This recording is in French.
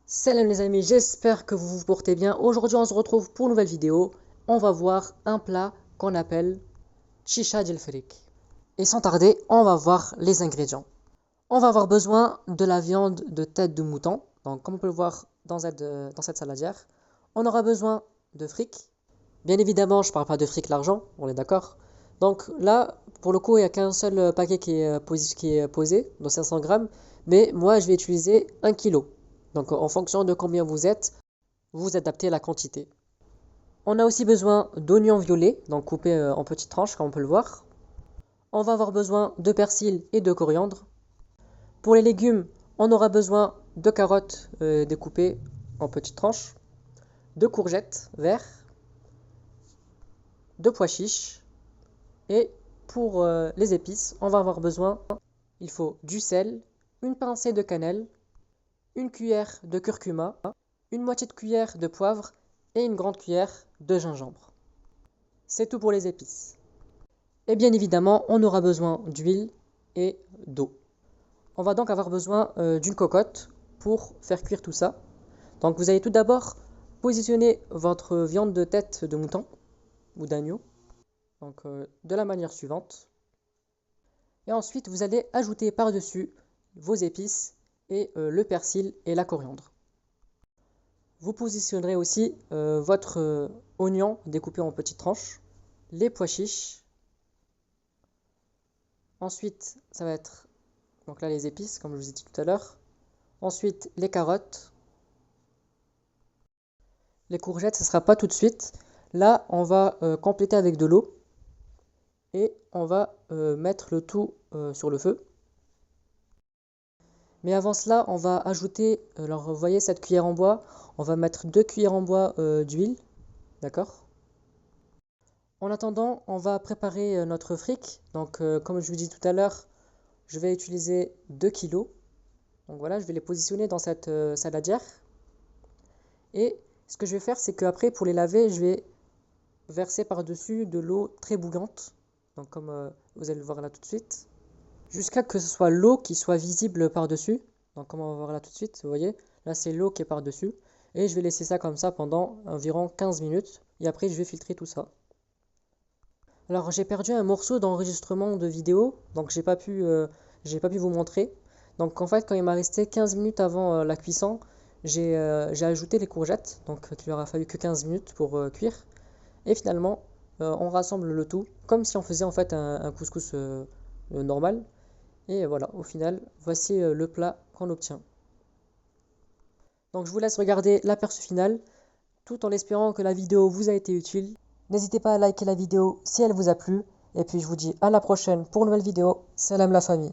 Salam les amis, j'espère que vous vous portez bien. Aujourd'hui on se retrouve pour une nouvelle vidéo. On va voir un plat qu'on appelle Chicha del Frik. Et sans tarder, on va voir les ingrédients. On va avoir besoin de la viande de tête de mouton. Donc comme on peut le voir dans cette saladière. On aura besoin de fric. Bien évidemment, je ne parle pas de fric l'argent, on est d'accord. Donc là, pour le coup, il n'y a qu'un seul paquet qui est posé, de 500 grammes. Mais moi, je vais utiliser 1 kg. Donc en fonction de combien vous adaptez la quantité. On a aussi besoin d'oignons violets, donc coupés en petites tranches, comme on peut le voir. On va avoir besoin de persil et de coriandre. Pour les légumes, on aura besoin de carottes découpées en petites tranches, de courgettes vertes, de pois chiches. Et pour les épices, on va avoir besoin, il faut du sel, une pincée de cannelle, une cuillère de curcuma, une moitié de cuillère de poivre et une grande cuillère de gingembre. C'est tout pour les épices. Et bien évidemment, on aura besoin d'huile et d'eau. On va donc avoir besoin d'une cocotte pour faire cuire tout ça. Donc vous allez tout d'abord positionner votre viande de tête de mouton ou d'agneau de la manière suivante. Et ensuite, vous allez ajouter par-dessus vos épices et le persil et la coriandre. Vous positionnerez aussi votre oignon découpé en petites tranches, les pois chiches. Ensuite, ça va être donc là les épices, comme je vous ai dit tout à l'heure. Ensuite, les carottes. Les courgettes, ce ne sera pas tout de suite. Là, on va compléter avec de l'eau et on va mettre le tout sur le feu. Mais avant cela, on va ajouter, alors vous voyez cette cuillère en bois, on va mettre 2 cuillères en bois d'huile, d'accord? En attendant, on va préparer notre fric. Donc comme je vous dis tout à l'heure, je vais utiliser 2 kilos. Donc voilà, je vais les positionner dans cette saladière. Et ce que je vais faire, c'est qu'après, pour les laver, je vais verser par-dessus de l'eau très bouillante. Donc comme vous allez le voir là tout de suite. Jusqu'à ce que ce soit l'eau qui soit visible par-dessus. Donc comme on va voir là tout de suite, vous voyez, là c'est l'eau qui est par-dessus. Et je vais laisser ça comme ça pendant environ 15 minutes. Et après, je vais filtrer tout ça. Alors j'ai perdu un morceau d'enregistrement de vidéo, donc j'ai pas pu vous montrer. Donc en fait, quand il m'a resté 15 minutes avant la cuisson, j'ai ajouté les courgettes, donc il aura fallu que 15 minutes pour cuire. Et finalement, on rassemble le tout, comme si on faisait en fait un couscous normal. Et voilà, au final, voici le plat qu'on obtient. Donc je vous laisse regarder l'aperçu final, tout en espérant que la vidéo vous a été utile. N'hésitez pas à liker la vidéo si elle vous a plu. Et puis je vous dis à la prochaine pour une nouvelle vidéo. Salam la famille.